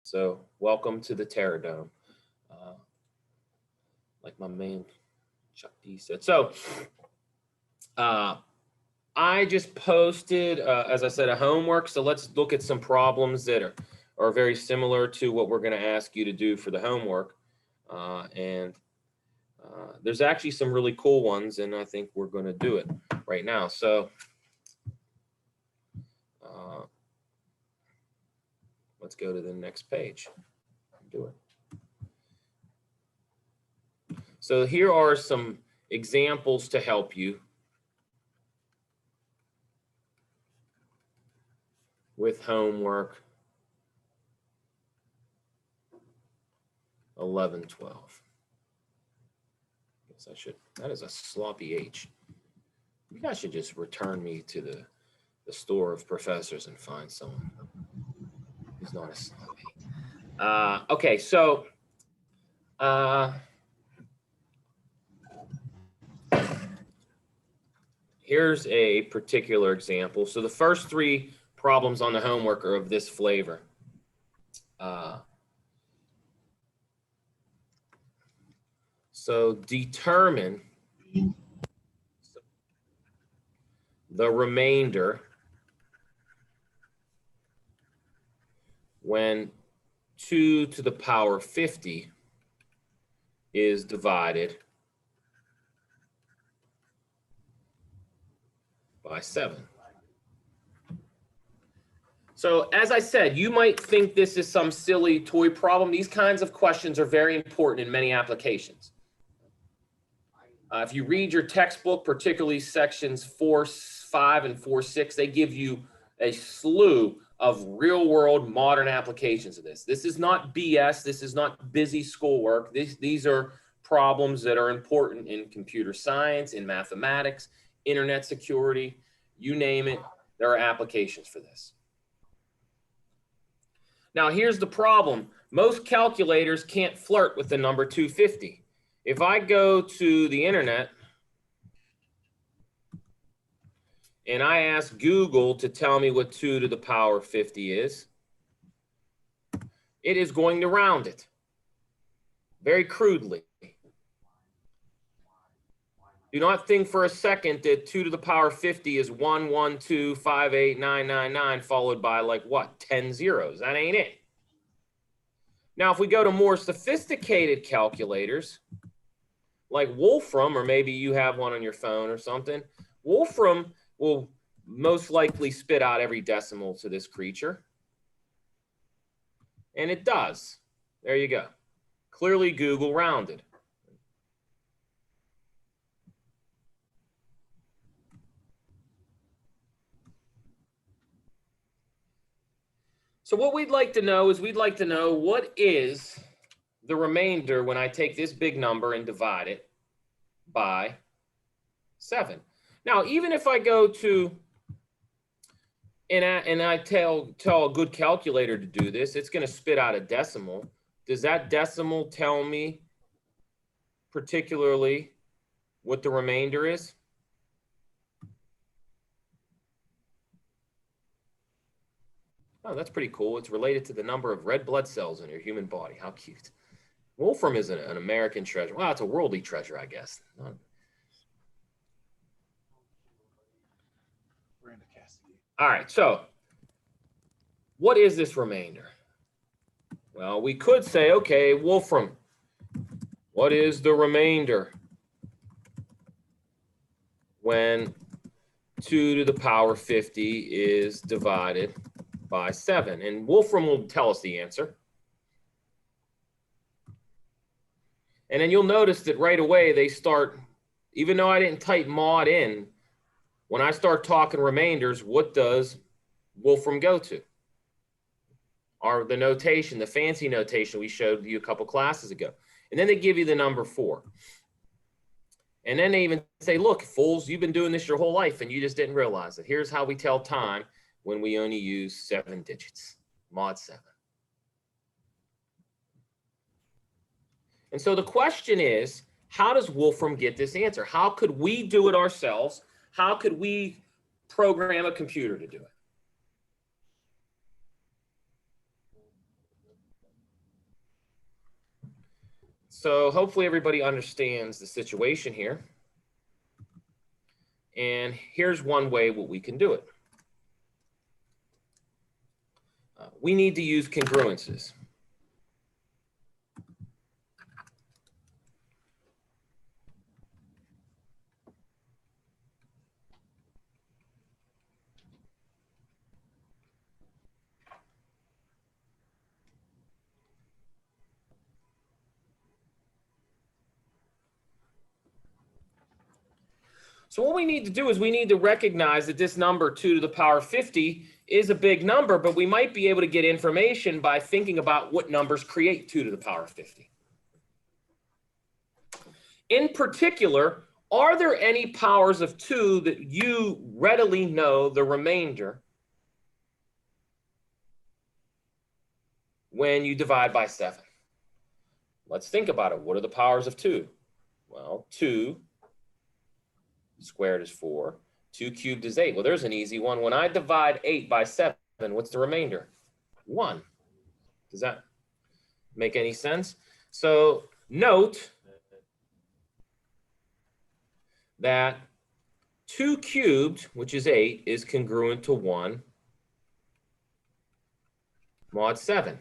So welcome to the Terror Dome. Uh, like my man Chuck D said. So uh, I just posted, as I said, a homework. So let's look at some problems that are very similar to what we're going to ask you to do for the homework. And there's actually some really cool ones, and I think we're going to do it right now. So let's go to the next page. Do it. So here are some examples to help you with homework 11, 12. Guess I should, that is a sloppy H. You guys should just return me to the store of professors and find someone who's not a sloppy. Okay, so here's a particular example. So the first three problems on the homework are of this flavor. So determine the remainder when 2 to the power 50 is divided by 7. So as I said, you might think this is some silly toy problem. These kinds of questions are very important in many applications. If you read your textbook, particularly sections 4.5 and 4.6, they give you a slew of real-world modern applications of this. This is not BS. This is not busy schoolwork. These are problems that are important in computer science, in mathematics, internet security, you name it. There are applications for this. Now, here's the problem. Most calculators can't flirt with the number 250. If I go to the internet and I ask Google to tell me what 2 to the power 50 is, it is going to round it very crudely. Do not think for a second that 2 to the power 50 is 1125899 followed by like what, 10 zeros. That ain't it. Now, if we go to more sophisticated calculators, like Wolfram, or maybe you have one on your phone or something, Wolfram will most likely spit out every decimal to this creature. And it does. There you go. Clearly Google rounded. So what we'd like to know is what is the remainder when I take this big number and divide it by 7. Now, even if I go to and I tell a good calculator to do this, it's going to spit out a decimal. Does that decimal tell me particularly what the remainder is? Oh, that's pretty cool. It's related to the number of red blood cells in your human body. How cute. Wolfram is an American treasure. Well, it's a worldly treasure, I guess. All right, so what is this remainder? Well, we could say, okay, Wolfram, what is the remainder when 2 to the power 50 is divided by 7? And Wolfram will tell us the answer. And then you'll notice that right away they start, even though I didn't type mod in, when I start talking remainders, what does Wolfram go to? Or the notation, the fancy notation we showed you a couple classes ago. And then they give you the number 4. And then they even say, look, fools, you've been doing this your whole life and you just didn't realize it. Here's how we tell time when we only use 7 digits, mod 7. And so the question is, how does Wolfram get this answer? How could we do it ourselves? How could we program a computer to do it? So hopefully everybody understands the situation here. And here's one way what we can do it. We need to use congruences. So what we need to do is we need to recognize that this number 2 to the power 50 is a big number, but we might be able to get information by thinking about what numbers create 2 to the power 50. In particular, are there any powers of 2 that you readily know the remainder when you divide by 7? Let's think about it. What are the powers of 2? Well, 2 squared is 4. 2 cubed is 8. Well, there's an easy one. When I divide 8 by 7, what's the remainder? 1. Does that make any sense? So note that 2 cubed, which is 8, is congruent to 1 mod 7.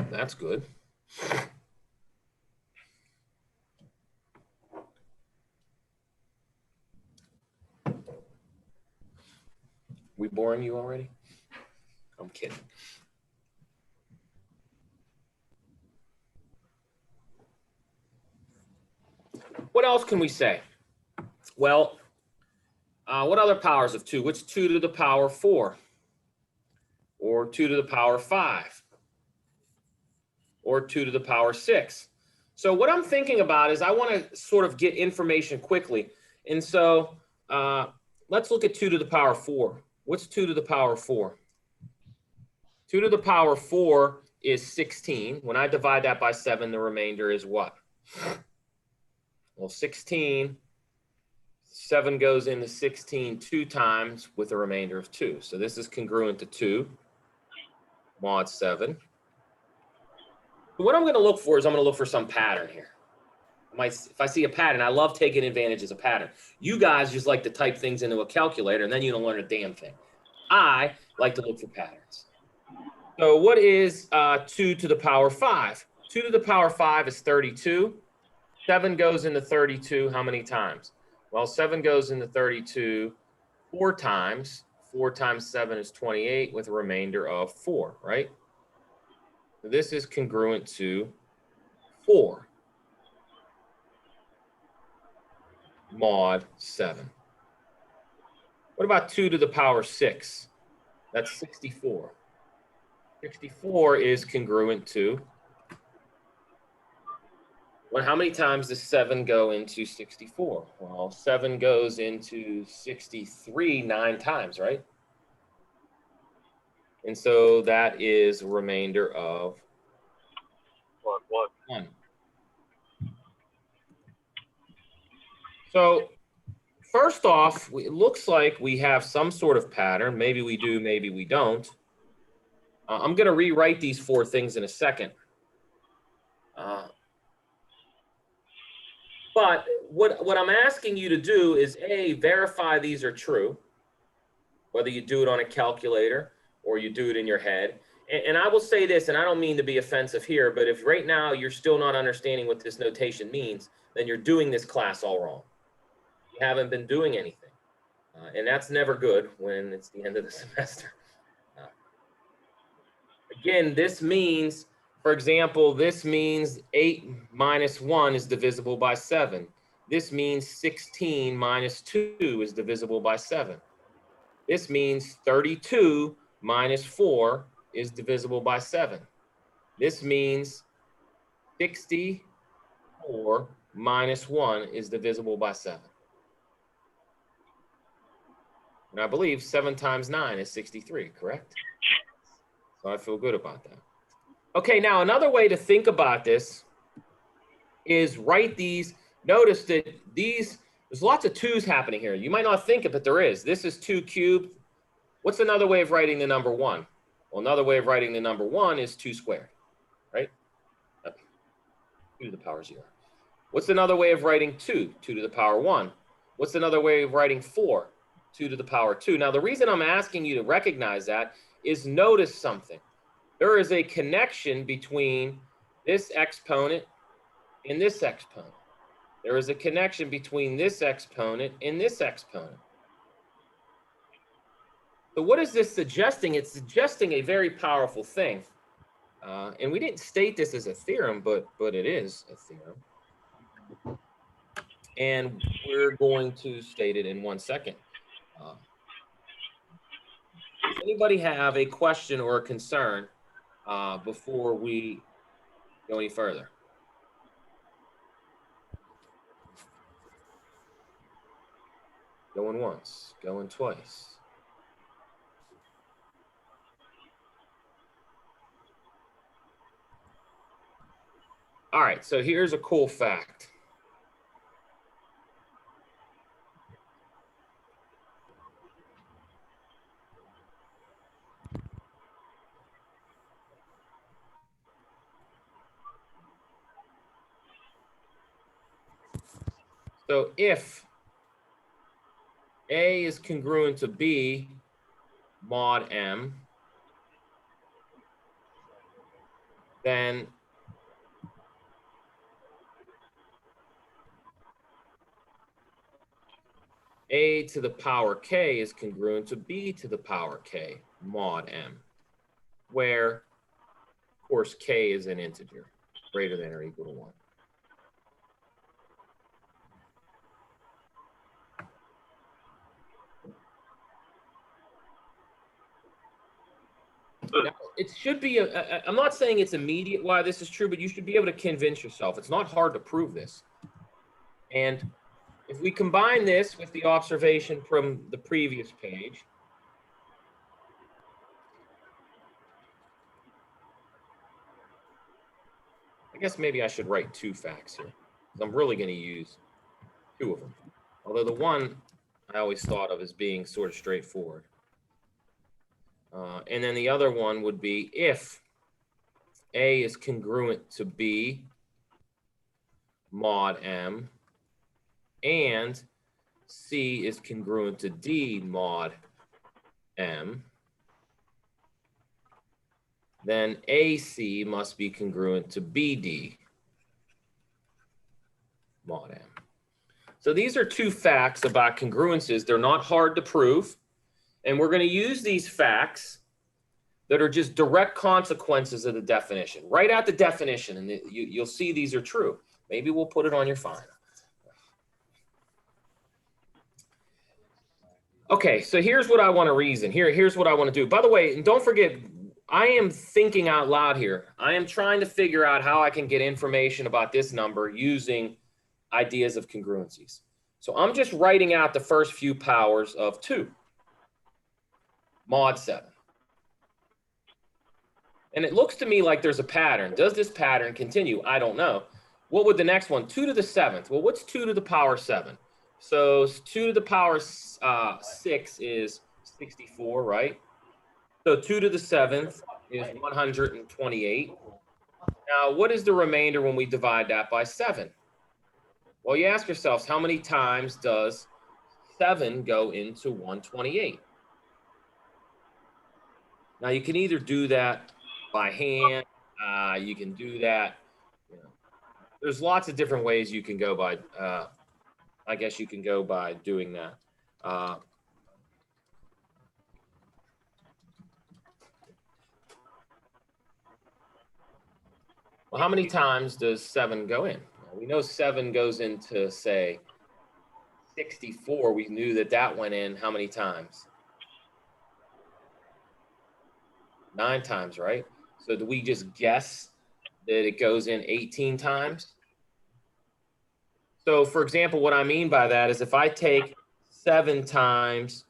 That's good. We boring you already? I'm kidding. What else can we say? Well, what other powers of 2? What's 2 to the power 4? Or 2 to the power 5? Or 2 to the power 6? So what I'm thinking about is I want to sort of get information quickly. And so let's look at 2 to the power 4. What's 2 to the power 4? 2 to the power 4 is 16. When I divide that by 7, the remainder is what? Well, 16, 7 goes into 16 2 times with a remainder of 2. So this is congruent to 2 mod 7. What I'm going to look for is I'm going to look for some pattern here. If I see a pattern, I love taking advantage of a pattern. You guys just like to type things into a calculator and then you don't learn a damn thing. I like to look for patterns. So what is 2 to the power 5? 2 to the power 5 is 32. 7 goes into 32 how many times? Well, 7 goes into 32 4 times. 4 times 7 is 28 with a remainder of 4, right? So this is congruent to 4 mod 7. What about 2 to the power 6? That's 64. 64 is congruent to, well, how many times does 7 go into 64? Well, 7 goes into 63 9 times, right? And so that is a remainder of 1. So first off, it looks like we have some sort of pattern. Maybe we do, maybe we don't. I'm going to rewrite these 4 things in a second. But what I'm asking you to do is, A, verify these are true, whether you do it on a calculator or you do it in your head. And I will say this, and I don't mean to be offensive here, but if right now you're still not understanding what this notation means, then you're doing this class all wrong. You haven't been doing anything. And that's never good when it's the end of the semester. Again, this means, for example, this means 8 minus 1 is divisible by 7. This means 16 minus 2 is divisible by 7. This means 32 minus 4 is divisible by 7. This means 64 minus 1 is divisible by 7. And I believe 7 times 9 is 63, correct? So I feel good about that. Okay, now another way to think about this is write these. Notice that these There's lots of 2's happening here. You might not think it, but there is. This is 2 cubed. What's another way of writing the number 1? Well, another way of writing the number 1 is 2 squared, right? 2 to the power 0. What's another way of writing 2? 2 to the power 1. What's another way of writing 4? 2 to the power 2. Now, the reason I'm asking you to recognize that is notice something. There is a connection between this exponent and this exponent. There is a connection between this exponent and this exponent. So what is this suggesting? It's suggesting a very powerful thing. And we didn't state this as a theorem, but it is a theorem. And we're going to state it in 1 second. Does anybody have a question or a concern before we go any further? Going once, going twice. All right, so here's a cool fact. So if A is congruent to B mod M, then A to the power K is congruent to B to the power K mod M, where, of course, K is an integer greater than or equal to 1. Now, it should be, I'm not saying it's immediate why this is true, but you should be able to convince yourself. It's not hard to prove this. And if we combine this with the observation from the previous page, I guess maybe I should write 2 facts here, because I'm really going to use 2 of them. Although the one I always thought of as being sort of straightforward. And then the other one would be if A is congruent to B mod M and C is congruent to D mod M, then AC must be congruent to BD mod M. So these are 2 facts about congruences. They're not hard to prove. And we're going to use these facts that are just direct consequences of the definition. Write out the definition, and you'll see these are true. Maybe we'll put it on your final. Okay, so here's what I want to reason. Here's what I want to do. By the way, and don't forget, I am thinking out loud here. I am trying to figure out how I can get information about this number using ideas of congruencies. So I'm just writing out the first few powers of 2. Mod 7. And it looks to me like there's a pattern. Does this pattern continue? I don't know. What would the next one? 2 to the 7th. Well, what's 2 to the power 7? So 2 to the power 6 is 64, right? So 2 to the 7th is 128. Now, what is the remainder when we divide that by 7? Well, you ask yourselves, how many times does 7 go into 128? Now, you can either do that by hand. You can do that. There's lots of different ways you can go by. I guess you can go by doing that. Well, how many times does 7 go in? Well, we know 7 goes into, say, 64. We knew that that went in how many times? 9 times, right? So do we just guess that it goes in 18 times? So for example, what I mean by that is if I take 7 times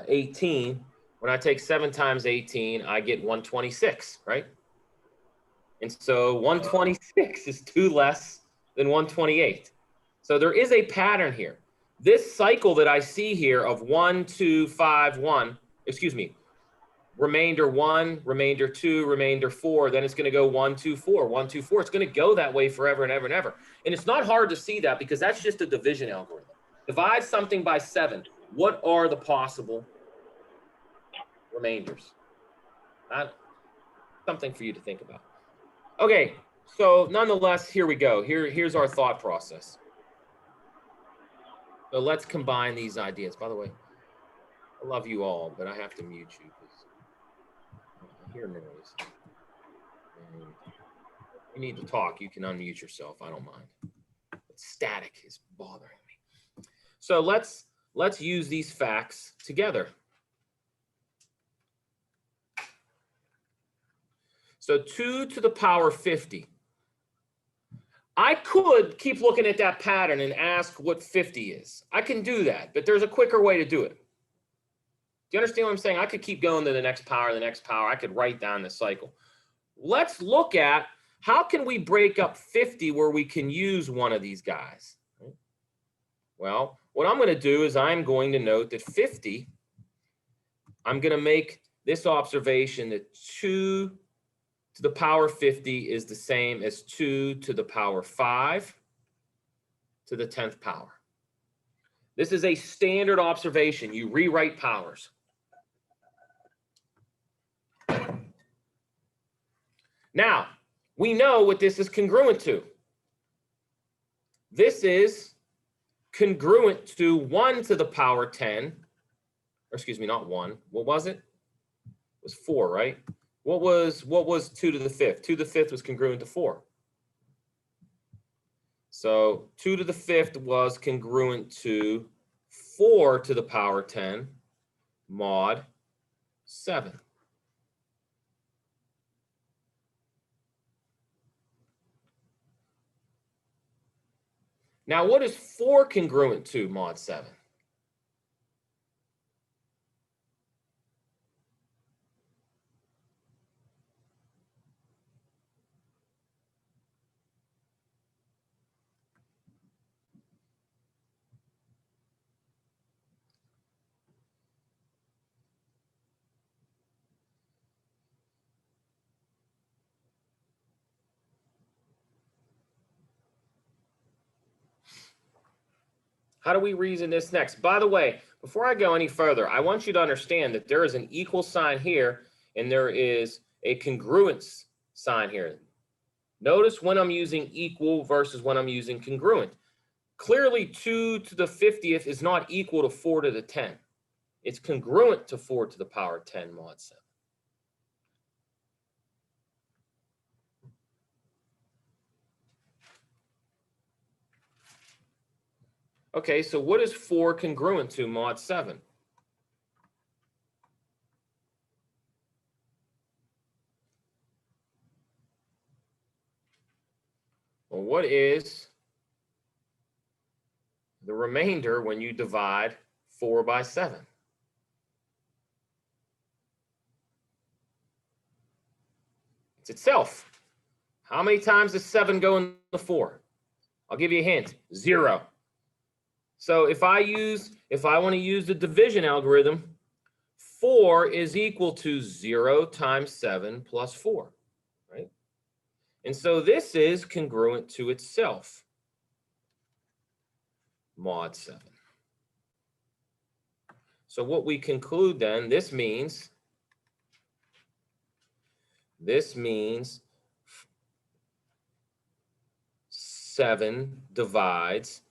18, when I take 7 times 18, I get 126, right? And so 126 is 2 less than 128. So there is a pattern here. This cycle that I see here of 1, 2, 5, 1, excuse me, remainder 1, remainder 2, remainder 4, then it's going to go 1, 2, 4, 1, 2, 4. It's going to go that way forever and ever and ever. And it's not hard to see that because that's just a division algorithm. Divide something by 7. What are the possible remainders? Something for you to think about. Okay, so nonetheless, here we go. Here's our thought process. So let's combine these ideas. By the way, I love you all, but I have to mute you because I hear noise. And you need to talk, you can unmute yourself. I don't mind. But static is bothering me. So let's use these facts together. So 2 to the power 50. I could keep looking at that pattern and ask what 50 is. I can do that, but there's a quicker way to do it. Do you understand what I'm saying? I could keep going to the next power, the next power. I could write down the cycle. Let's look at how can we break up 50 where we can use one of these guys. Well, what I'm going to do is I'm going to note that 50, I'm going to make this observation that 2 to the power 50 is the same as 2 to the power 5 to the 10th power. This is a standard observation. You rewrite powers. Now, we know what this is congruent to. This is congruent to 1 to the power 10, or excuse me, not 1. What was it? It was 4, right? What was 2 to the 5th? 2 to the 5th was congruent to 4. So 2 to the 5th was congruent to 4 to the power 10 mod 7. Now, what is 4 congruent to mod 7? How do we reason this next? By the way, before I go any further, I want you to understand that there is an equal sign here and there is a congruence sign here. Notice when I'm using equal versus when I'm using congruent. Clearly 2 to the 50th is not equal to 4 to the 10. It's congruent to 4 to the power 10 mod 7. Okay, so what is 4 congruent to mod 7? Well, what is the remainder when you divide 4 by 7? It's itself. How many times does 7 go in the 4? I'll give you a hint, 0. So if I want to use the division algorithm, 4 is equal to 0 times 7 plus 4, right? And so this is congruent to itself, mod 7. So what we conclude then, this means 7 divides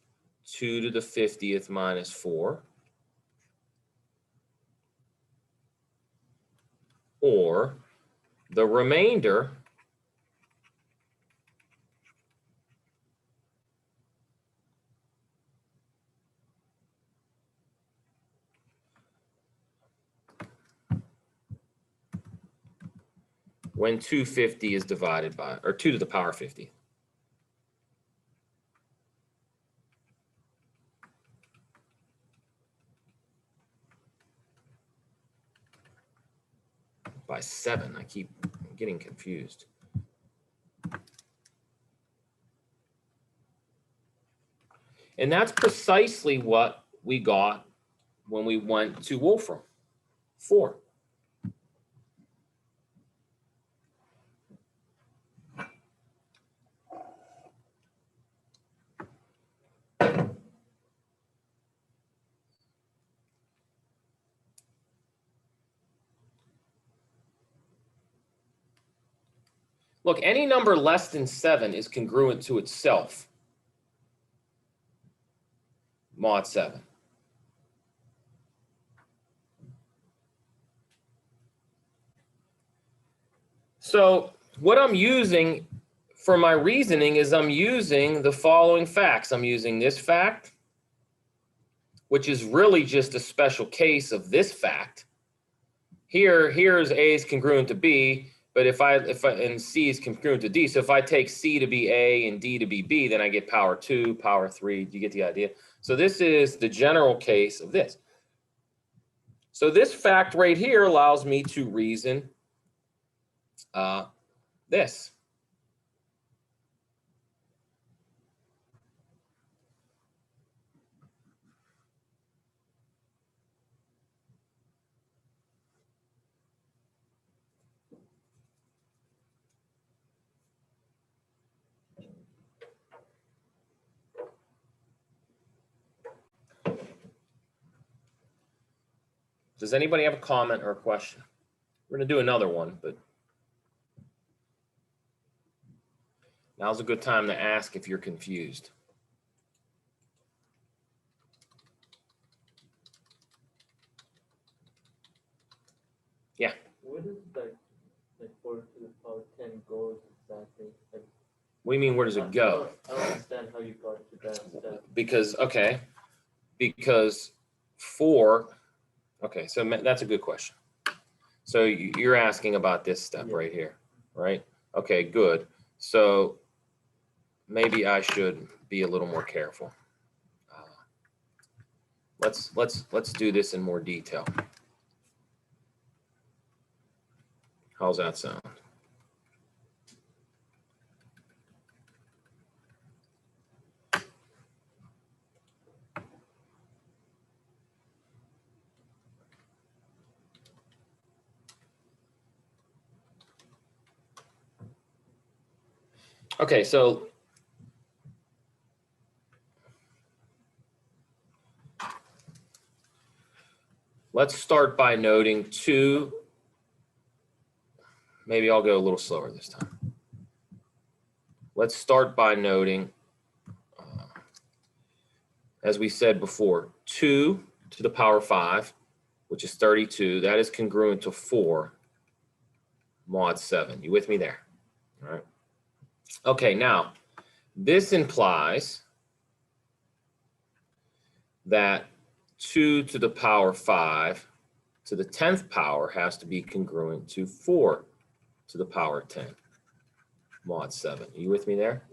2 to the 50th minus 4, or the remainder when 250 is divided by, or 2 to the power 50. By 7, I keep getting confused. And that's precisely what we got when we went to Wolfram, 4. Look, any number less than 7 is congruent to itself, mod 7. So what I'm using for my reasoning is I'm using the following facts. I'm using this fact, which is really just a special case of this fact. Here's A is congruent to B, but if I and C is congruent to D. So if I take C to be A and D to be B, then I get power 2, power 3. Do you get the idea? So this is the general case of this. So this fact right here allows me to reason this. Does anybody have a comment or a question? We're going to do another one, but now's a good time to ask if you're confused. Yeah. Where does that 4 to the power 10 goes exactly? Like, What do you mean, where does it go? I don't understand how you got to that step. Because 4, okay, so that's a good question. So you're asking about this step right here, right? Okay, good. So maybe I should be a little more careful. Let's do this in more detail. How's that sound? Okay, so let's start by noting 2. Maybe I'll go a little slower this time. Let's start by noting, as we said before, 2 to the power 5, which is 32. That is congruent to 4 mod 7. You with me there? All right. Okay, now this implies that 2 to the power 5 to the 10th power has to be congruent to 4 to the power 10 mod 7. Are you with me there?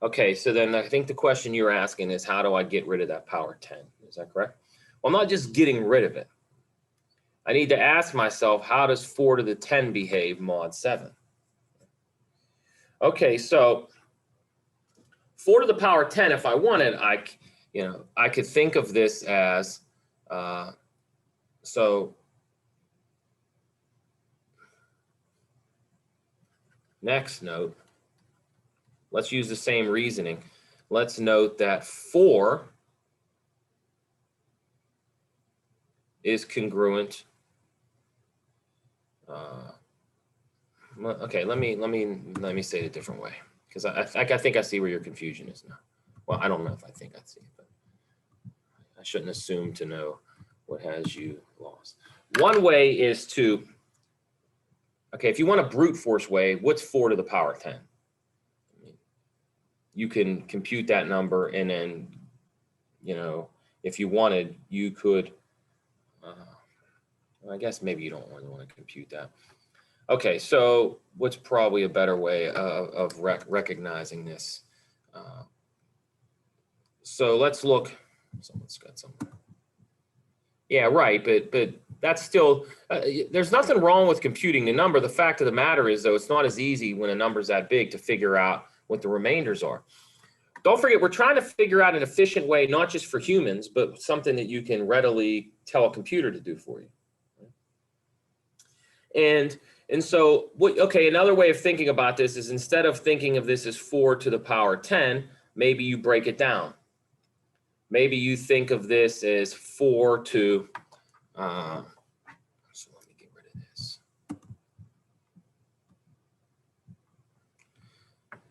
Okay, so then I think the question you're asking is, how do I get rid of that power 10? Is that correct? Well, I'm not just getting rid of it. I need to ask myself, how does 4 to the 10 behave mod 7? Okay, so 4 to the power 10, if I wanted, I could think of this as, so next note, let's use the same reasoning. Let's note that 4 is congruent. Okay, let me say it a different way, because I think I see where your confusion is now. Well, I don't know if I think I see it, but I shouldn't assume to know what has you lost. One way is to, okay, if you want a brute force way, what's 4 to the power 10? I mean, you can compute that number, and then, if you wanted, you could, I guess maybe you don't really want to compute that. Okay, so what's probably a better way of recognizing this? So let's look. Someone's got something. Yeah, right, but that's still, there's nothing wrong with computing the number. The fact of the matter is, though, it's not as easy when a number's that big to figure out what the remainders are. don't forget, we're trying to figure out an efficient way, not just for humans, but something that you can readily tell a computer to do for you. And so, okay, another way of thinking about this is instead of thinking of this as 4 to the power 10, maybe you break it down. Maybe you think of this as 4 to, so let me get rid of this.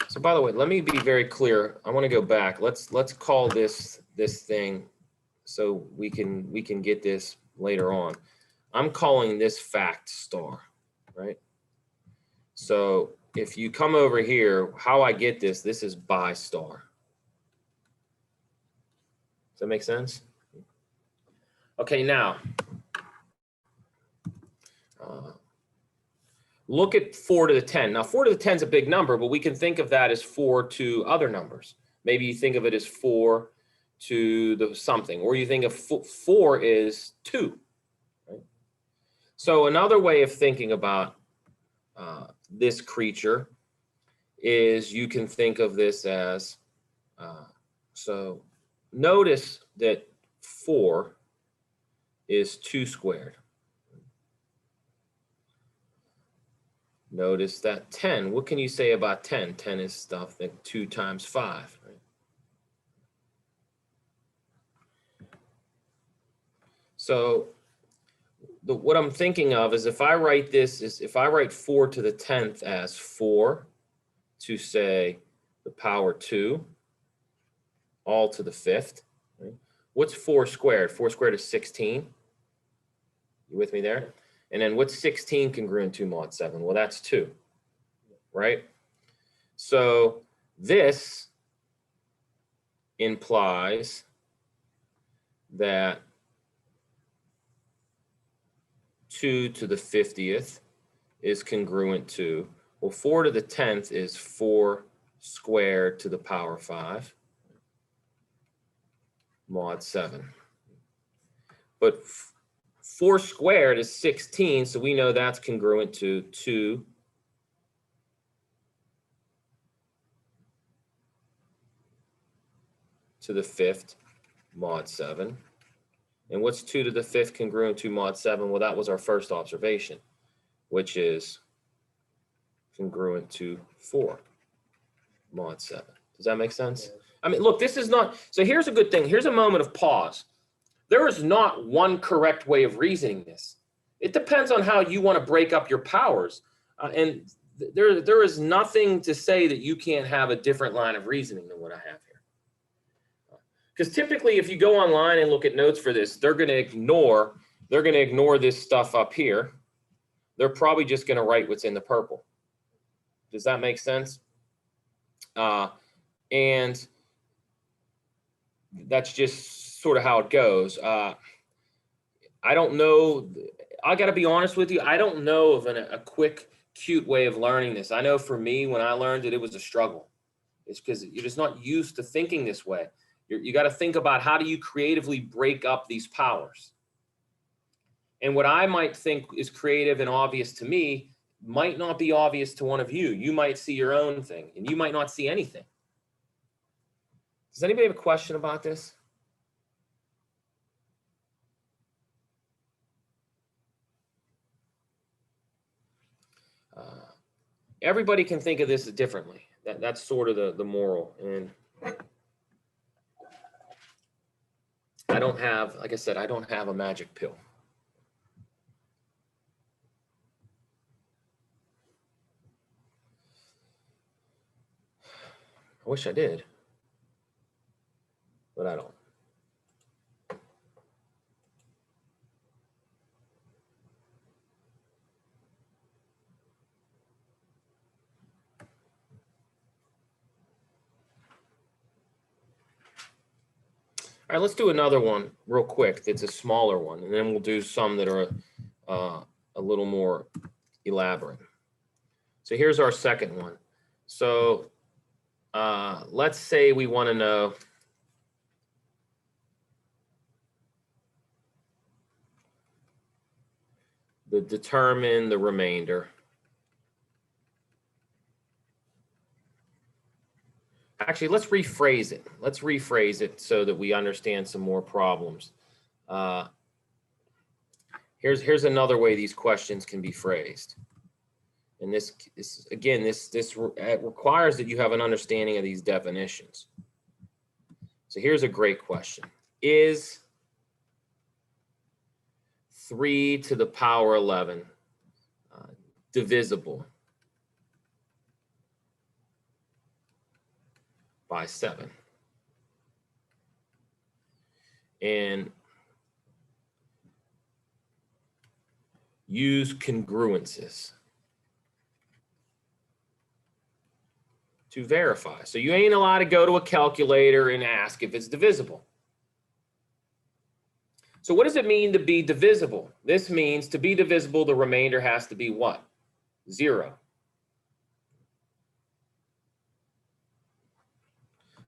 So by the way, let me be very clear. I want to go back. Let's call this thing so we can get this later on. I'm calling this fact star, right? So if you come over here, how I get this is by star. Does that make sense? Okay, now look at 4 to the 10. Now 4 to the 10 is a big number, but we can think of that as 4 to other numbers. Maybe you think of it as 4 to the something, or you think of 4 is 2. Right? So another way of thinking about this creature is you can think of this as, so notice that 4 is 2 squared. Notice that 10, what can you say about 10? 10 is stuff that 2 times 5, right? So what I'm thinking of is if I write this, if I write 4 to the 10th as 4 to say the power 2, all to the 5th, right? What's 4 squared? 4 squared is 16. You with me there? And then what's 16 congruent to mod 7? Well, that's 2, right? So this implies that 2 to the 50th is congruent to, well, 4 to the 10th is 4 squared to the power 5 mod 7. But 4 squared is 16, so we know that's congruent to 2 to the 5th mod 7. And what's 2 to the 5th congruent to mod 7? Well, that was our first observation, which is congruent to 4 mod 7. Does that make sense? I mean, look, this is not, so here's a good thing. Here's a moment of pause. There is not one correct way of reasoning this. It depends on how you want to break up your powers. And there is nothing to say that you can't have a different line of reasoning than what I have here. Because typically, if you go online and look at notes for this, they're going to ignore this stuff up here. They're probably just going to write what's in the purple. Does that make sense? And that's just sort of how it goes. I don't know. I got to be honest with you. I don't know of a quick, cute way of learning this. I know for me, when I learned it, it was a struggle. It's because you're just not used to thinking this way. You got to think about how do you creatively break up these powers. And what I might think is creative and obvious to me might not be obvious to one of you. You might see your own thing, and you might not see anything. Does anybody have a question about this? Everybody can think of this differently. That's sort of the moral. And I don't have, like I said, I don't have a magic pill. I wish I did, but I don't. All right, let's do another one real quick. It's a smaller one, and then we'll do some that are a little more elaborate. So here's our second one. So let's say we want to know determine the remainder Actually, let's rephrase it. Let's rephrase it so that we understand some more problems. Here's another way these questions can be phrased. And this again, this requires that you have an understanding of these definitions. So here's a great question. Is 3 to the power 11 divisible by 7? And use congruences to verify. So you ain't allowed to go to a calculator and ask if it's divisible. So what does it mean to be divisible? This means to be divisible, the remainder has to be what? 0.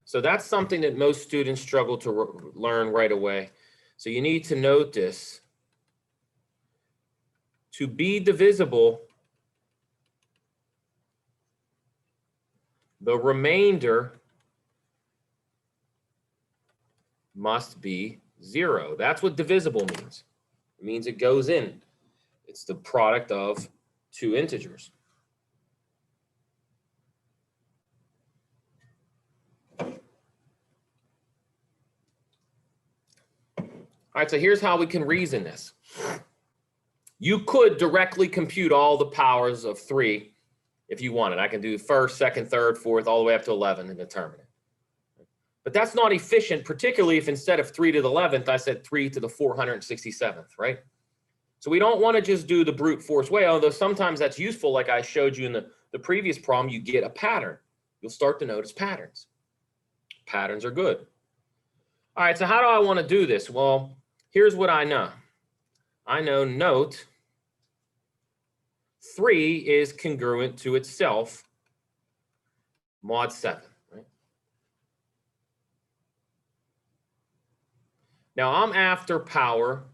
So that's something that most students struggle to learn right away. So you need to note this. To be divisible, the remainder must be 0. That's what divisible means. It means it goes in. It's the product of two integers. All right, so here's how we can reason this. You could directly compute all the powers of 3 if you wanted. I can do first, second, third, fourth, all the way up to 11 and determine it. But that's not efficient, particularly if instead of 3 to the 11th, I said 3 to the 467th, right? So we don't want to just do the brute force way, although sometimes that's useful, like I showed you in the previous problem, you get a pattern. You'll start to notice patterns. Patterns are good. All right, so how do I want to do this? Well, here's what I know. I know note 3 is congruent to itself mod 7. Right? Now I'm after power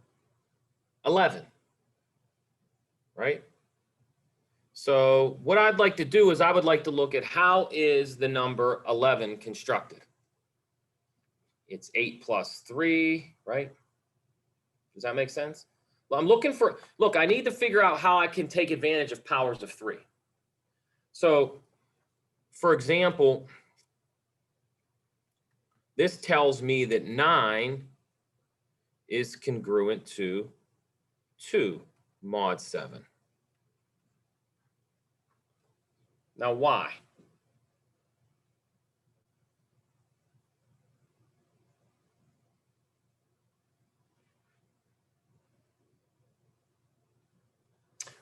11. Right? So what I'd like to do is I would like to look at how is the number 11 constructed. It's 8 plus 3, right? Does that make sense? Well, I'm looking for, look, I need to figure out how I can take advantage of powers of 3. So, for example, this tells me that 9 is congruent to 2 mod 7. Now, why?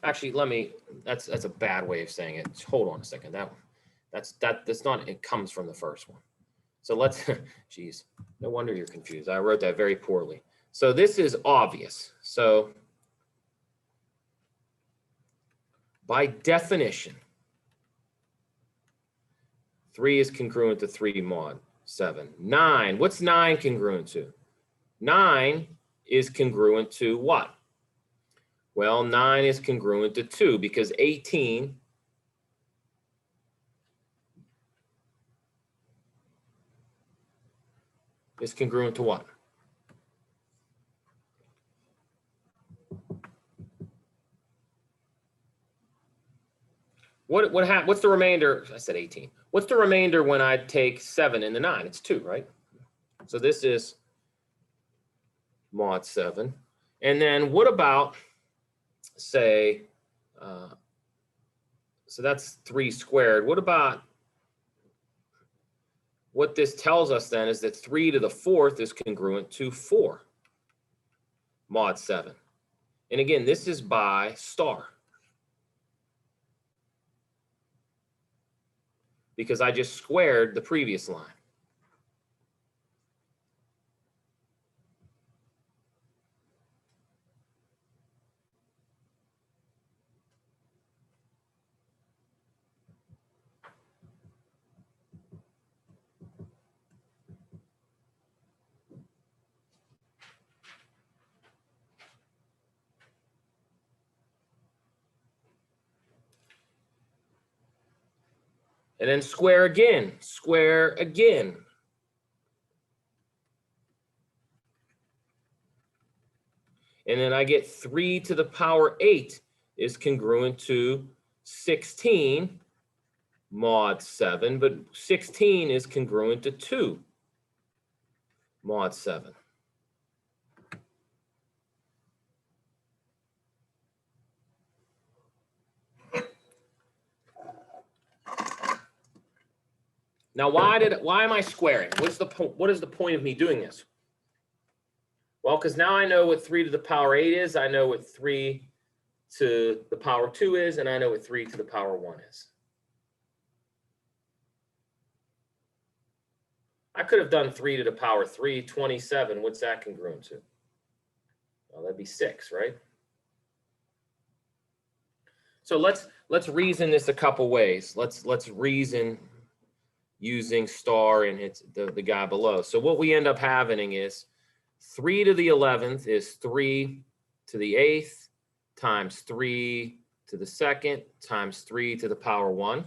Actually, let me, that's a bad way of saying it. Hold on a second. That's not, it comes from the first one. So let's, geez, no wonder you're confused. I wrote that very poorly. So this is obvious. So by definition, 3 is congruent to 3 mod 7. 9, what's 9 congruent to? 9 is congruent to what? Well, 9 is congruent to 2 because 18 is congruent to what? What's the remainder? I said 18. What's the remainder when I take 7 and the 9? It's 2, right? So this is mod 7. And then what about, say, so that's 3 squared. What about, what this tells us then is that 3 to the 4th is congruent to 4 mod 7. And again, this is by star. Because I just squared the previous line. And then square again, square again. And then I get 3 to the power 8 is congruent to 16 mod 7, but 16 is congruent to 2 mod 7. Now, why am I squaring? What is the point of me doing this? Well, because now I know what 3 to the power 8 is, I know what 3 to the power 2 is, and I know what 3 to the power 1 is. I could have done 3 to the power 3, 27. What's that congruent to? Well, that'd be 6, right? So let's reason this a couple ways. Let's reason using star and the guy below. So what we end up having is 3 to the 11th is 3 to the 8th times 3 to the 2nd times 3 to the power 1.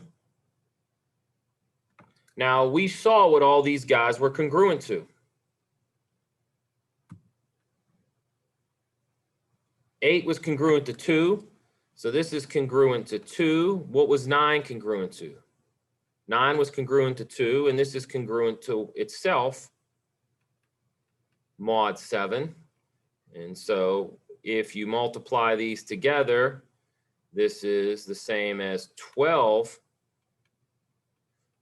Now, we saw what all these guys were congruent to. 8 was congruent to 2, so this is congruent to 2. What was 9 congruent to? 9 was congruent to 2, and this is congruent to itself, mod 7. And so if you multiply these together, this is the same as 12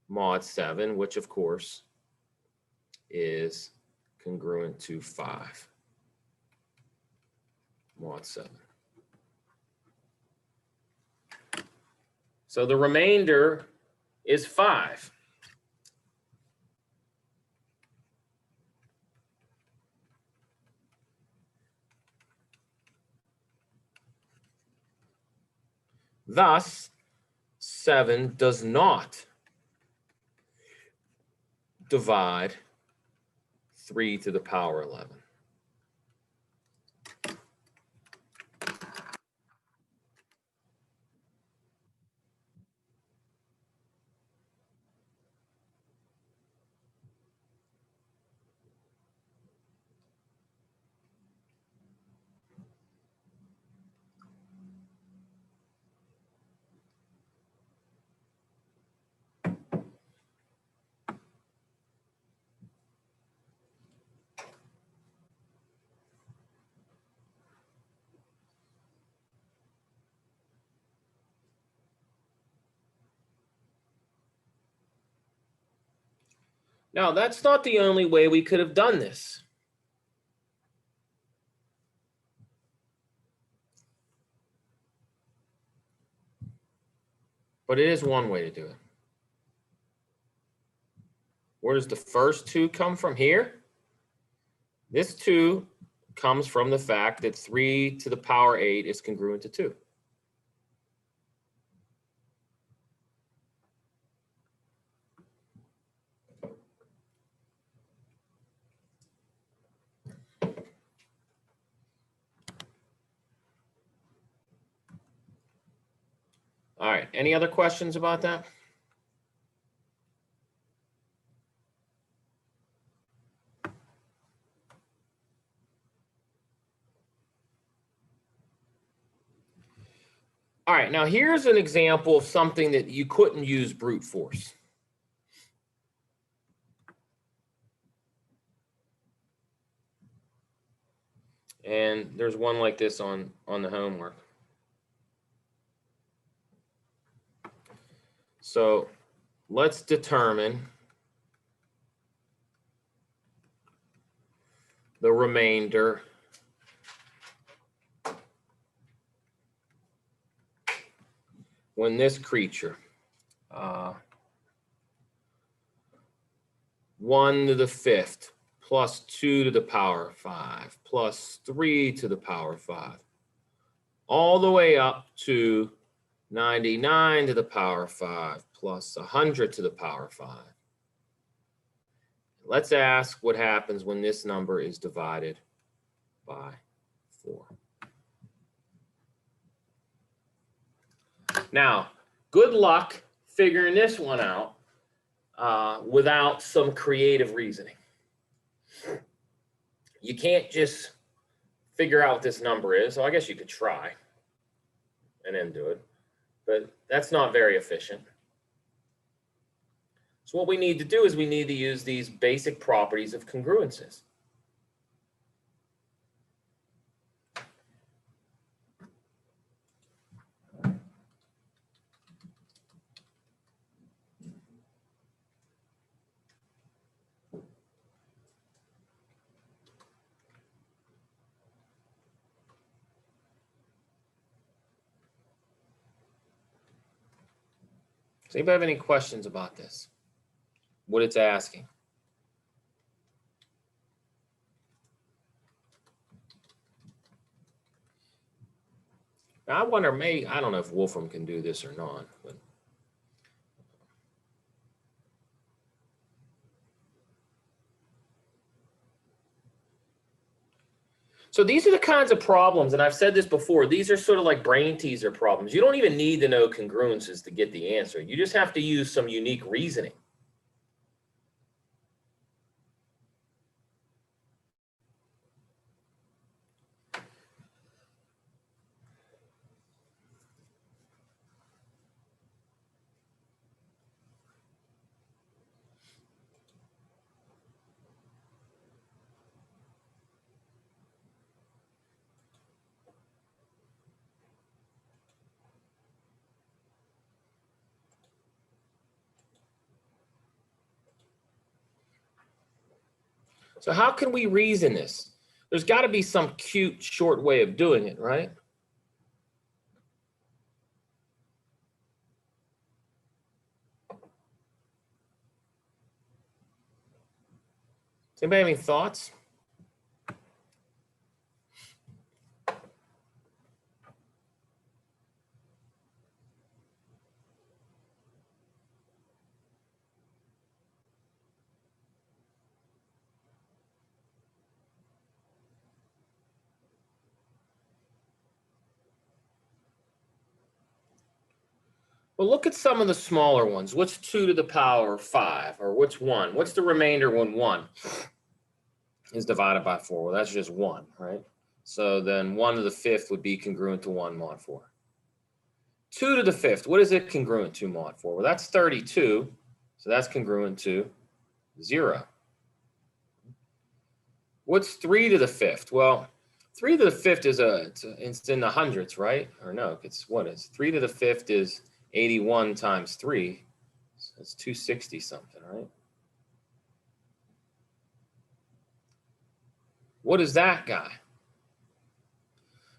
mod 7, which of course is congruent to 5 mod 7. So the remainder is 5. Thus, 7 does not divide 3 to the power 11. Now, that's not the only way we could have done this. But it is one way to do it. Where does the first 2 come from here? This 2 comes from the fact that 3 to the power 8 is congruent to 2. All right, any other questions about that? All right, now here's an example of something that you couldn't use brute force. And there's one like this on the homework. So let's determine the remainder when this creature, 1 to the 5th plus 2 to the power 5 plus 3 to the power 5, all the way up to 99 to the power 5 plus 100 to the power 5. Let's ask what happens when this number is divided by 4. Now, good luck figuring this one out without some creative reasoning. You can't just figure out what this number is. So I guess you could try and then do it, but that's not very efficient. So what we need to do is we need to use these basic properties of congruences. Does anybody have any questions about this? What it's asking? Now, I wonder, I don't know if Wolfram can do this or not, but so these are the kinds of problems, and I've said this before, these are sort of like brain teaser problems. You don't even need to know congruences to get the answer. You just have to use some unique reasoning. So how can we reason this? There's got to be some cute, short way of doing it, right? Does anybody have any thoughts? Well, look at some of the smaller ones. What's 2 to the power 5? Or what's 1? What's the remainder when 1 is divided by 4? Well, that's just 1, right? So then 1 to the 5th would be congruent to 1 mod 4. 2 to the 5th, what is it congruent to mod 4? Well, that's 32. So that's congruent to 0. What's 3 to the 5th? Well, 3 to the 5th is it's in the hundreds, right? Or no, it's what is 3 to the 5th is 81 times 3. So it's 260 something, right? What is that guy?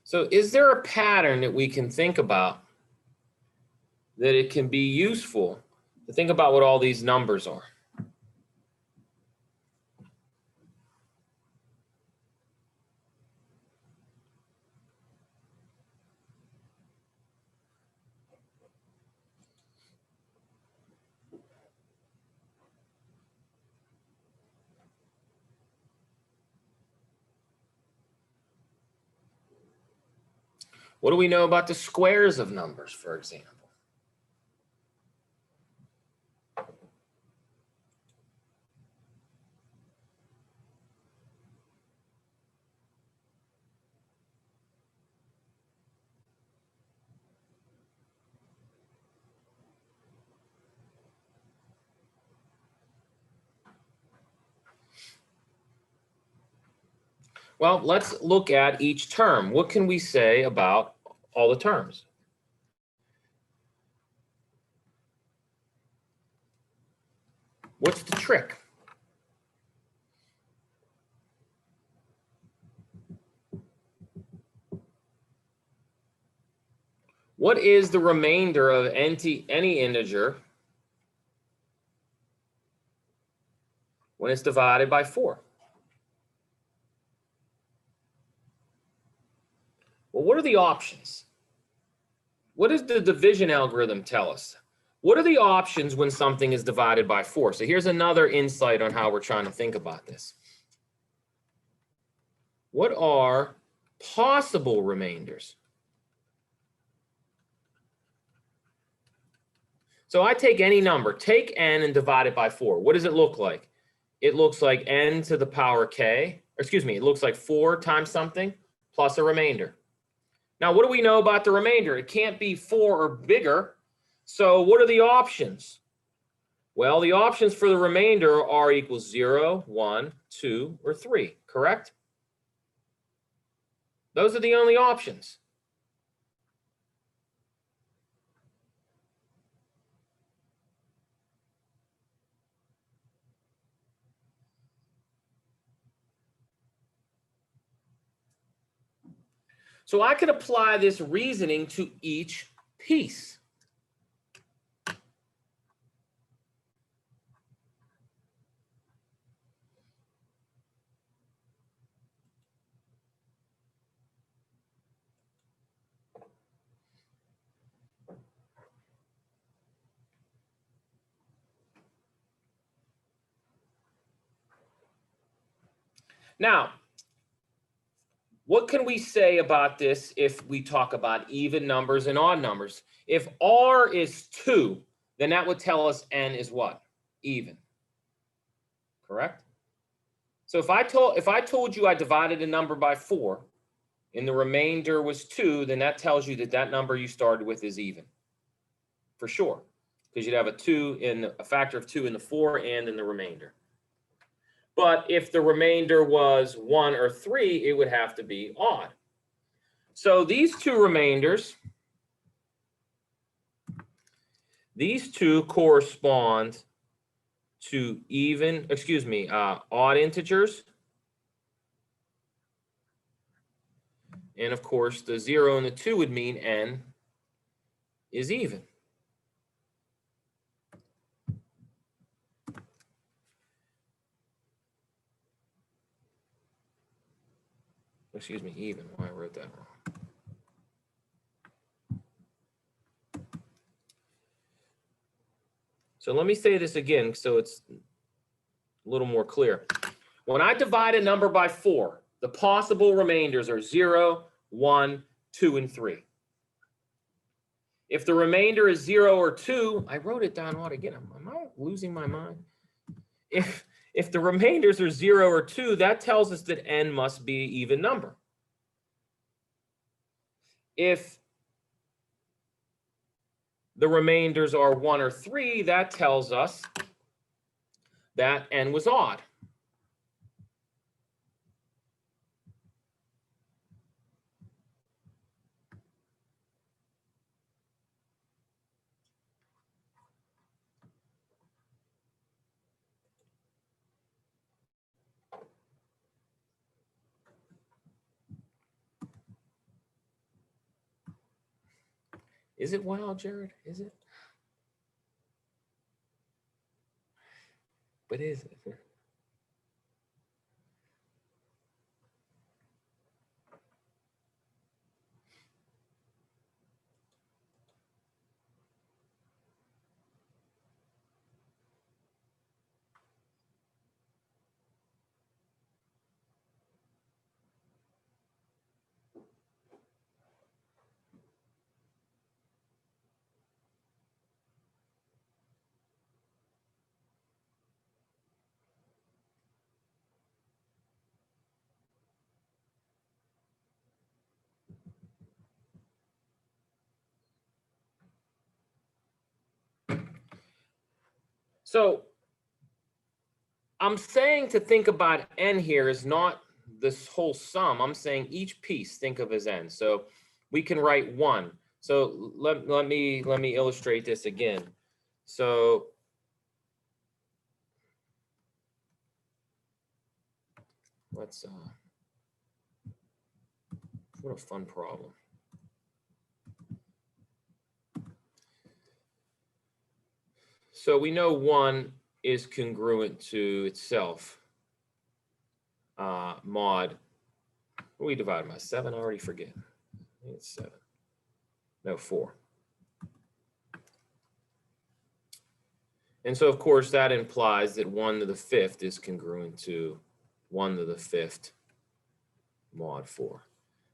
So is there a pattern that we can think about that it can be useful to think about what all these numbers are? What do we know about the squares of numbers, for example? Well, let's look at each term. What can we say about all the terms? What's the trick? What is the remainder of any integer when it's divided by 4? Well, what are the options? What does the division algorithm tell us? What are the options when something is divided by 4? So here's another insight on how we're trying to think about this. What are possible remainders? So I take any number, take n and divide it by 4. What does it look like? It looks like n to the power k, or excuse me, it looks like 4 times something plus a remainder. Now, what do we know about the remainder? It can't be 4 or bigger. So what are the options? Well, the options for the remainder are equals 0, 1, 2, or 3, correct? Those are the only options. So I could apply this reasoning to each piece. Now, what can we say about this if we talk about even numbers and odd numbers? If R is 2, then that would tell us N is what? Even. Correct? So if I told you I divided a number by 4 and the remainder was 2, then that tells you that that number you started with is even. For sure. Because you'd have a factor of 2 in the 4 and in the remainder. But if the remainder was 1 or 3, it would have to be odd. So these two remainders, these two correspond to odd integers. And of course, the 0 and the 2 would mean n is even. Excuse me, even. Why I wrote that wrong. So let me say this again so it's a little more clear. When I divide a number by 4, the possible remainders are 0, 1, 2, and 3. If the remainder is 0 or 2, I wrote it down odd again. Am I losing my mind? If the remainders are 0 or 2, that tells us that n must be an even number. If the remainders are 1 or 3, that tells us that n was odd. Is it wild, Jared? Is it? But is it? So I'm saying to think about n here is not this whole sum. I'm saying each piece think of as n. So we can write 1. So let me illustrate this again. So let's what a fun problem. So we know 1 is congruent to itself. Mod, what we divide by 7? I already forget. I think it's 7. No, 4. And so, of course, that implies that 1 to the 5th is congruent to 1 to the 5th mod 4.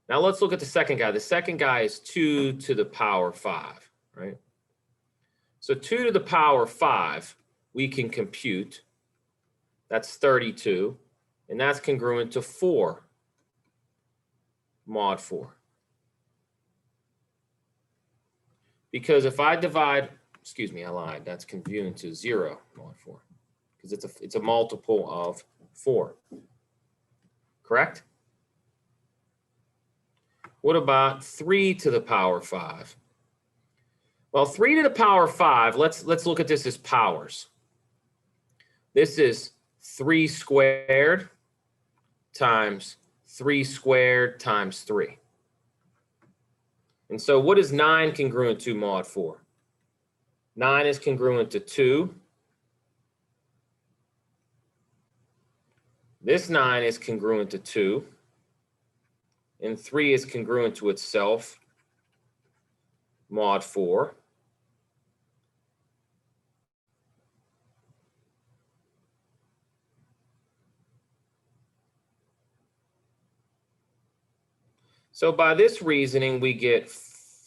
Now let's look at the second guy. The second guy is 2 to the power 5, right? So 2 to the power 5, we can compute. That's 32. And that's congruent to 4 mod 4. Because if I divide, excuse me, I lied. That's congruent to 0 mod 4. Because it's a multiple of 4. Correct? What about 3 to the power 5? Well, 3 to the power 5, let's look at this as powers. This is 3 squared times 3 squared times 3. And so what is 9 congruent to mod 4? 9 is congruent to 2. This 9 is congruent to 2. And 3 is congruent to itself, mod 4. So by this reasoning, we get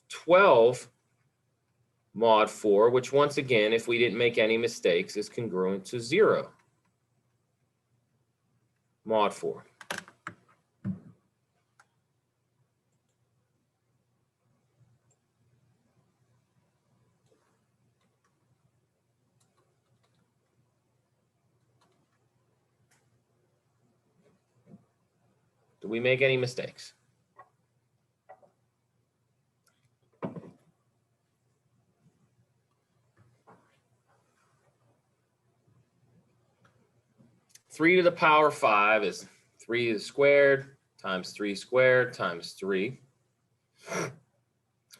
12 mod 4, which once again, if we didn't make any mistakes, is congruent to 0 mod 4. Do we make any mistakes? Three to the power 5 is 3 squared times 3 squared times 3.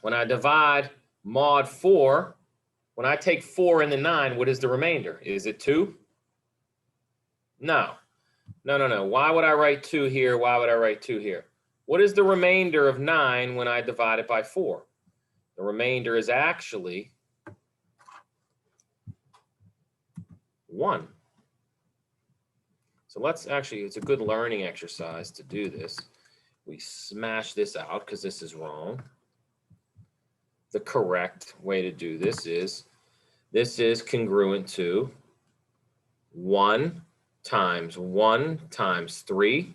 When I divide mod 4, when I take 4 and the 9, what is the remainder? Is it 2? No. No. Why would I write 2 here? Why would I write 2 here? What is the remainder of 9 when I divide it by 4? The remainder is actually 1. So let's actually, it's a good learning exercise to do this. We smash this out because this is wrong. The correct way to do this is congruent to 1 times 3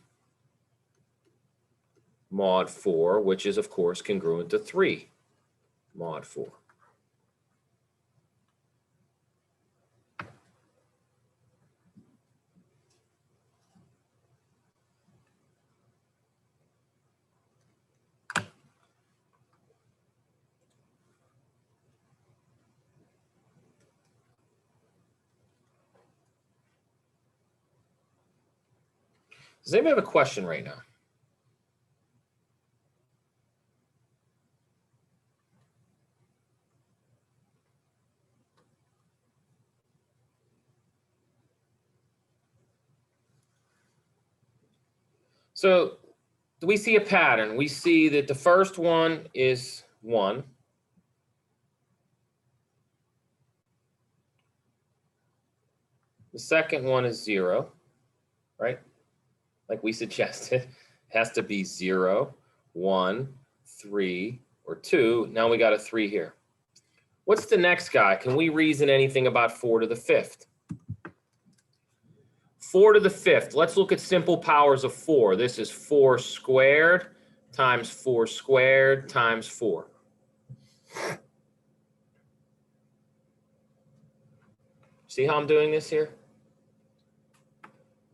mod 4, which is of course congruent to 3 mod 4. Does anybody have a question right now? So do we see a pattern? We see that the first one is 1. The second one is 0, right? Like we suggested, it has to be 0, 1, 3, or 2. Now we got a 3 here. What's the next guy? Can we reason anything about 4 to the 5th? 4 to the 5th. Let's look at simple powers of 4. This is 4 squared times 4 squared times 4. See how I'm doing this here?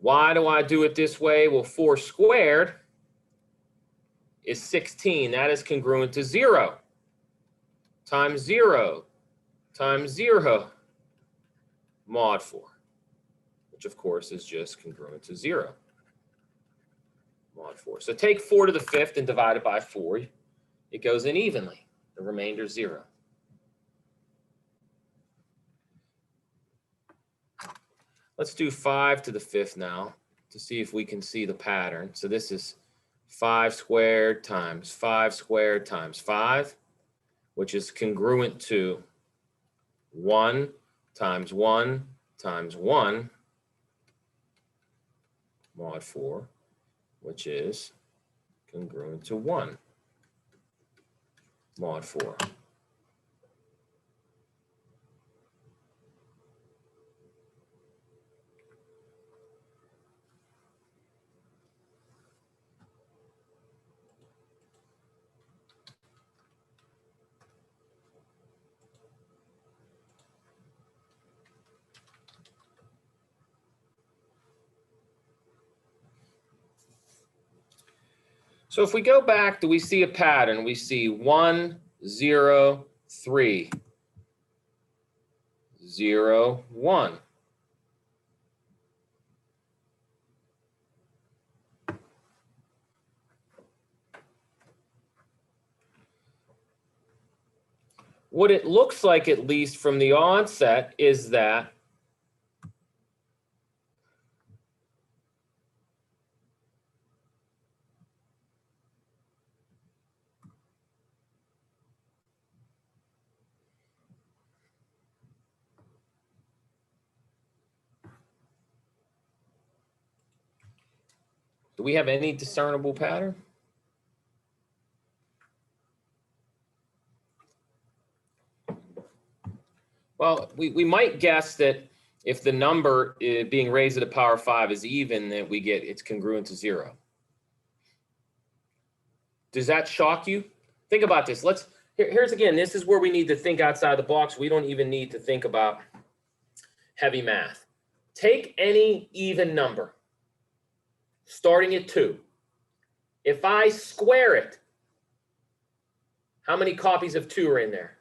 Why do I do it this way? Well, 4 squared is 16. That is congruent to 0 times 0 times 0 mod 4, which of course is just congruent to 0 mod 4. So take 4 to the 5th and divide it by 4. It goes in evenly. The remainder is 0. Let's do 5 to the 5th now to see if we can see the pattern. So this is 5 squared times 5 squared times 5, which is congruent to 1 times 1 times 1 mod 4, which is congruent to 1 mod 4. So if we go back, do we see a pattern? We see 1, 0, 3, 0, 1. What it looks like, at least from the onset, is that do we have any discernible pattern? Well, we might guess that if the number being raised to the power 5 is even, that we get it's congruent to 0. Does that shock you? Think about this. Here's again, this is where we need to think outside the box. We don't even need to think about heavy math. Take any even number, starting at 2. If I square it, how many copies of 2 are in there?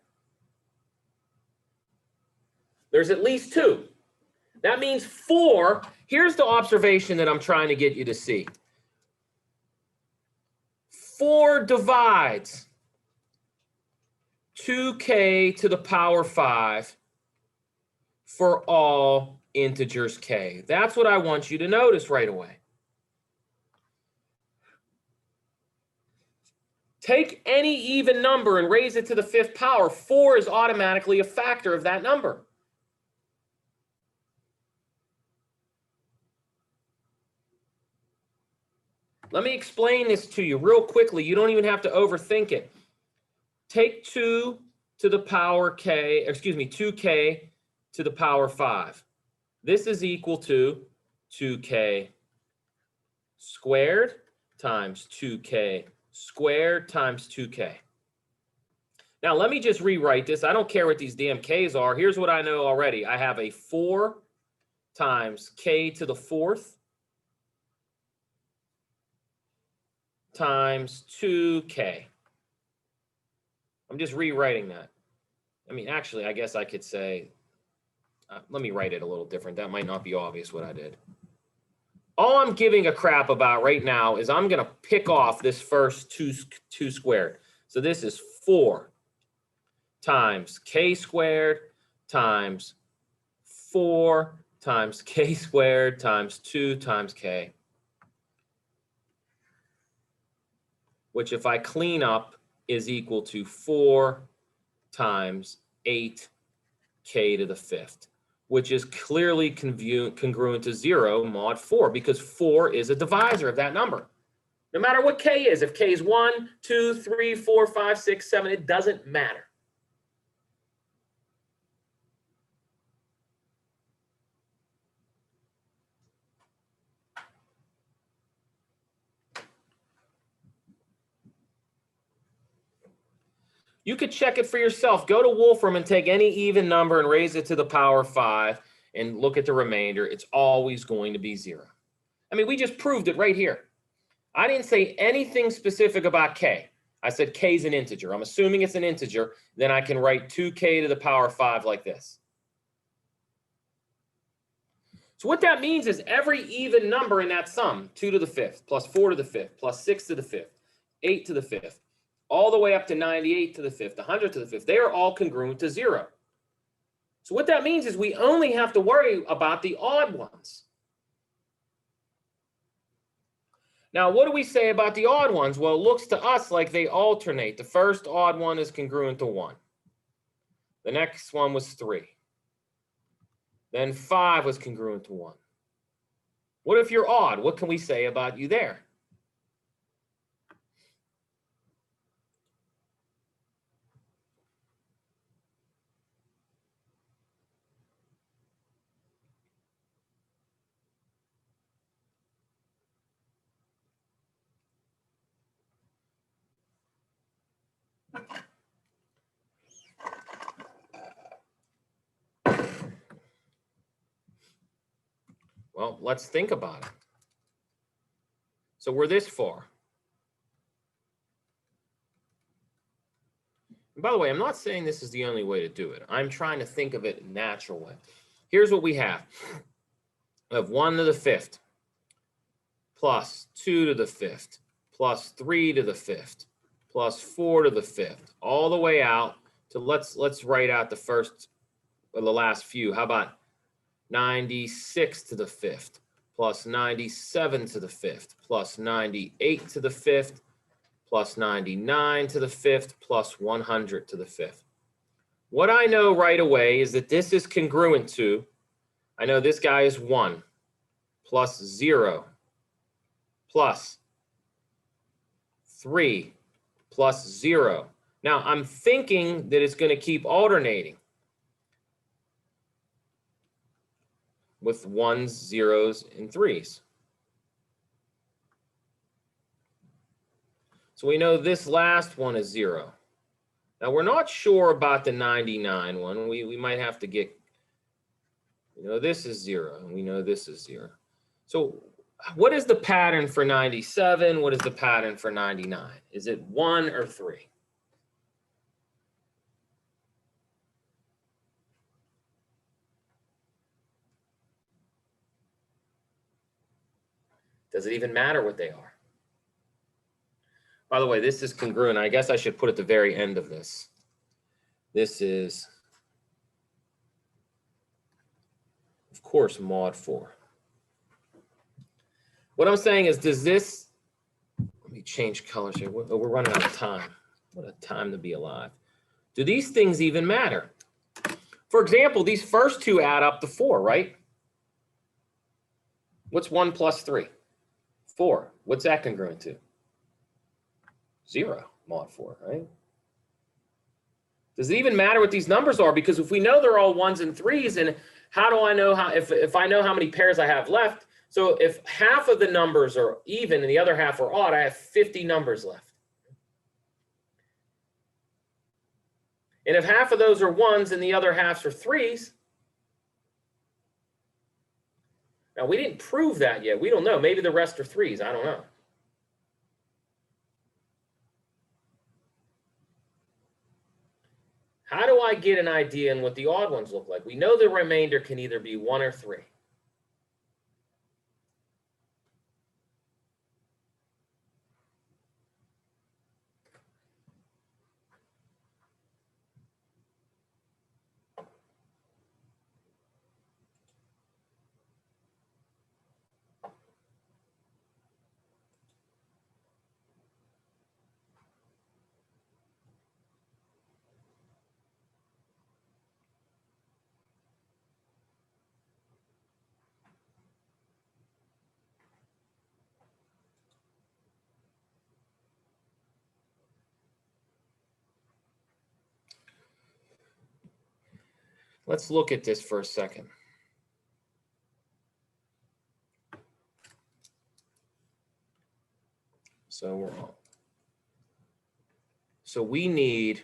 There's at least 2. That means 4. Here's the observation that I'm trying to get you to see. 4 divides 2k to the power 5 for all integers k. That's what I want you to notice right away. Take any even number and raise it to the 5th power. 4 is automatically a factor of that number. Let me explain this to you real quickly. You don't even have to overthink it. Take 2 to the power k, excuse me, 2k to the power 5. This is equal to 2k squared times 2k squared times 2k. Now, let me just rewrite this. I don't care what these damn k's are. Here's what I know already. I have a 4 times k to the 4th times 2k. I'm just rewriting that. I mean, actually, I guess I could say, let me write it a little different. That might not be obvious what I did. All I'm giving a crap about right now is I'm going to pick off this first 2 squared. So this is 4 times k squared times 4 times k squared times 2 times k, which if I clean up is equal to 4 times 8k to the 5th, which is clearly congruent to 0 mod 4, because 4 is a divisor of that number. No matter what k is, if k is 1, 2, 3, 4, 5, 6, 7, it doesn't matter. You could check it for yourself. Go to Wolfram and take any even number and raise it to the power 5 and look at the remainder. It's always going to be 0. I mean, we just proved it right here. I didn't say anything specific about k. I said k is an integer. I'm assuming it's an integer. Then I can write 2k to the power 5 like this. So what that means is every even number in that sum, 2 to the 5th, plus 4 to the 5th, plus 6 to the 5th, 8 to the 5th, all the way up to 98 to the 5th, 100 to the 5th, they are all congruent to 0. So what that means is we only have to worry about the odd ones. Now, what do we say about the odd ones? Well, it looks to us like they alternate. The first odd one is congruent to 1. The next one was 3. Then 5 was congruent to 1. What if you're odd? What can we say about you there? Well, let's think about it. So we're this far. And by the way, I'm not saying this is the only way to do it. I'm trying to think of it in a natural way. Here's what we have. We have 1 to the 5th plus 2 to the 5th plus 3 to the 5th plus 4 to the 5th, all the way out to, let's write out the first or the last few. How about 96 to the 5th plus 97 to the 5th plus 98 to the 5th plus 99 to the 5th plus 100 to the 5th. What I know right away is that this is congruent to, I know this guy is 1 plus 0 plus 3 plus 0. Now, I'm thinking that it's going to keep alternating with 1s, 0s, and 3s. So we know this last one is 0. Now, we're not sure about the 99 one. We might have to get, this is 0, and we know this is 0. So what is the pattern for 97? What is the pattern for 99? Is it 1 or 3? Does it even matter what they are? By the way, this is congruent. I guess I should put at the very end of this. This is, of course, mod 4. What I'm saying is, does this, let me change colors here. We're running out of time. What a time to be alive. Do these things even matter? For example, these first two add up to 4, right? What's 1 plus 3? 4. What's that congruent to? 0, mod 4, right? Does it even matter what these numbers are? Because if we know they're all 1s and 3s, and how do I know how, if I know how many pairs I have left, so if half of the numbers are even and the other half are odd, I have 50 numbers left. And if half of those are 1s and the other halves are 3s, now we didn't prove that yet. We don't know. Maybe the rest are 3s. I don't know. How do I get an idea on what the odd ones look like? We know the remainder can either be 1 or 3. Let's look at this for a second. So we need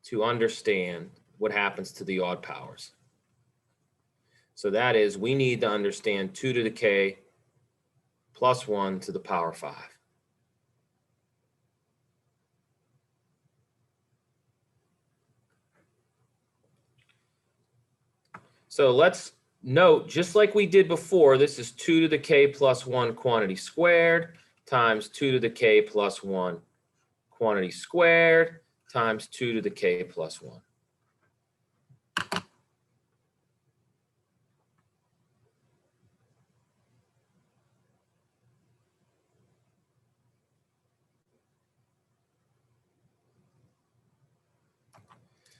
to understand what happens to the odd powers. So that is, we need to understand 2 to the k plus 1 to the power 5. So let's note, just like we did before, this is 2 to the k plus 1 quantity squared times 2 to the k plus 1 quantity squared times 2 to the k plus 1.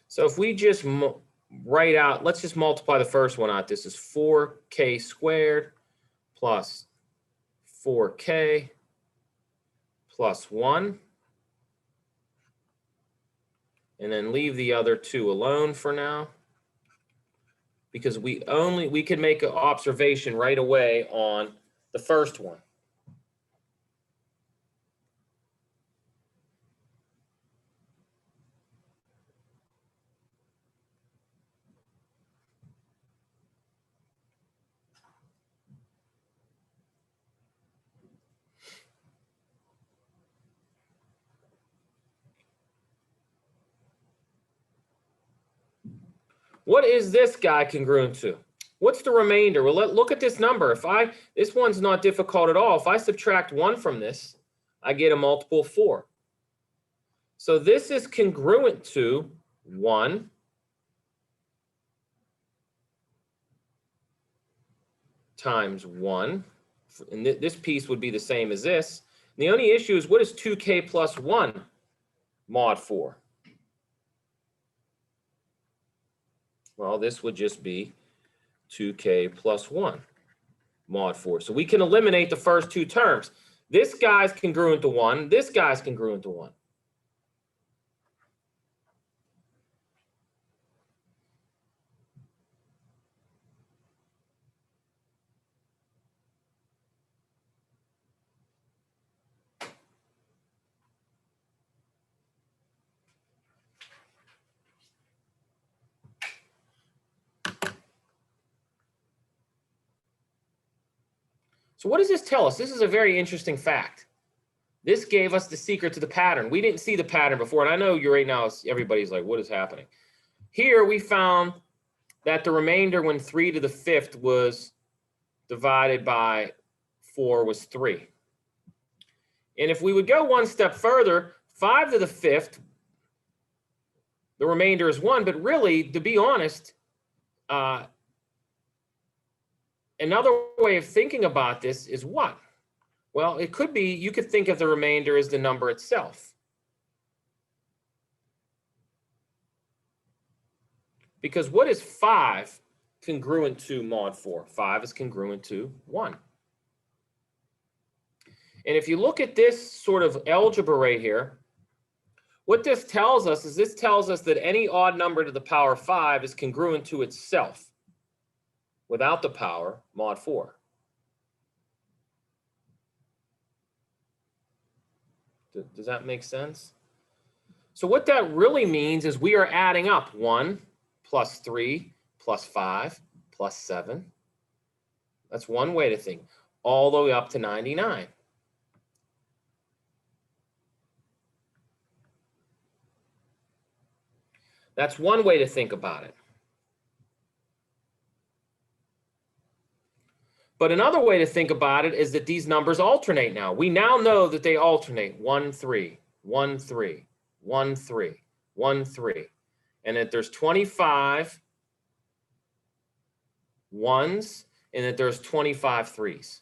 So if we just write out, let's just multiply the first one out. This is 4k squared plus 4k plus 1. And then leave the other 2 alone for now, because we can make an observation right away on the first one. What is this guy congruent to? What's the remainder? Well, look at this number. This one's not difficult at all. If I subtract 1 from this, I get a multiple of 4. So this is congruent to 1 times 1. And this piece would be the same as this. And the only issue is, what is 2k plus 1 mod 4? Well, this would just be 2k plus 1 mod 4. So we can eliminate the first 2 terms. This guy's congruent to 1. This guy's congruent to 1. So what does this tell us? This is a very interesting fact. This gave us the secret to the pattern. We didn't see the pattern before, and I know right now everybody's like, what is happening? Here we found that the remainder when 3 to the 5th was divided by 4 was 3. And if we would go one step further, 5 to the 5th, the remainder is 1, but really, to be honest, another way of thinking about this is what? Well, it could be, you could think of the remainder as the number itself. Because what is 5 congruent to mod 4? 5 is congruent to 1. And if you look at this sort of algebra right here, what this tells us is that any odd number to the power 5 is congruent to itself without the power mod 4. Does that make sense? So what that really means is we are adding up 1 plus 3 plus 5 plus 7. That's one way to think, all the way up to 99. That's one way to think about it. But another way to think about it is that these numbers alternate now. We now know that they alternate 1, 3, 1, 3, 1, 3, 1, 3. And that there's 25 1s and that there's 25 3s.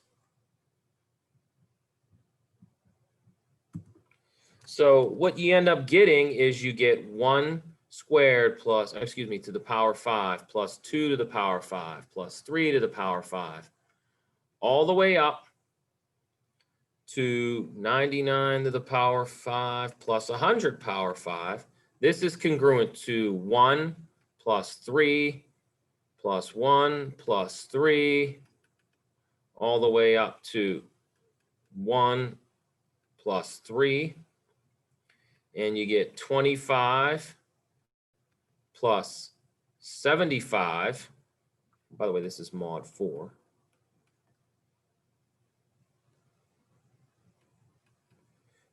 So what you end up getting is you get 1 squared plus, excuse me, to the power 5 plus 2 to the power 5 plus 3 to the power 5. All the way up to 99 to the power 5 plus 100 power 5. This is congruent to 1 plus 3 plus 1 plus 3, all the way up to 1 plus 3. And you get 25 plus 75. By the way, this is mod 4.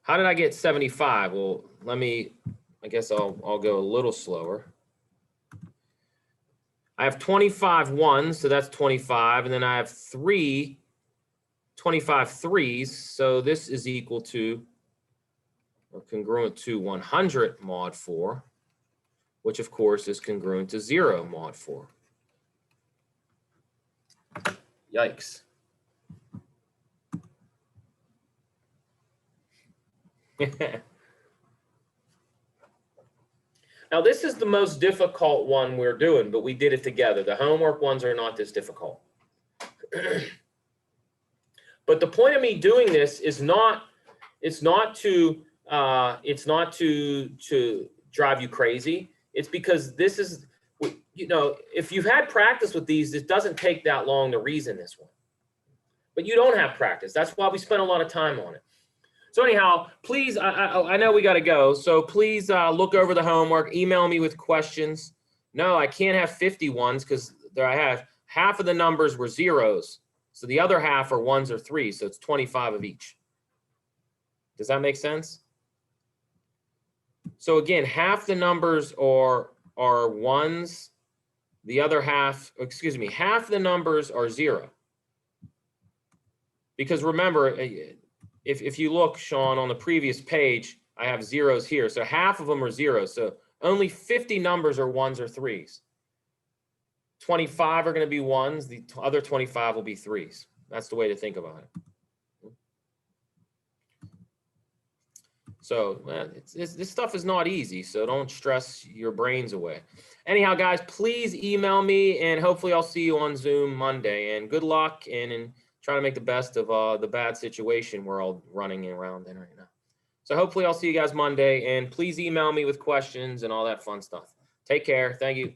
How did I get 75? Well, I guess I'll go a little slower. I have 25 1s, so that's 25, and then I have 25 3s, so this is equal to, or congruent to 100 mod 4, which of course is congruent to 0 mod 4. Yikes. Now, this is the most difficult one we're doing, but we did it together. The homework ones are not this difficult. But the point of me doing this is it's not to drive you crazy. It's because this is, you know, if you've had practice with these, it doesn't take that long to reason this one. But you don't have practice. That's why we spent a lot of time on it. So anyhow, please, I know we got to go. So please look over the homework, email me with questions. No, I can't have 50 ones because there I have half of the numbers were zeros. So the other half are 1s or 3s. So it's 25 of each. Does that make sense? So again, half the numbers are 1s The other half, excuse me, half the numbers are 0. Because remember, if you look, Sean, on the previous page, I have zeros here. So half of them are zeros. So only 50 numbers are 1s or 3s. 25 are going to be 1s. The other 25 will be 3s. That's the way to think about it. So this stuff is not easy, so don't stress your brains away. Anyhow, guys, please email me, and hopefully I'll see you on Zoom Monday. And good luck and try to make the best of the bad situation we're all running around in right now. So hopefully I'll see you guys Monday, and please email me with questions and all that fun stuff. Take care. Thank you.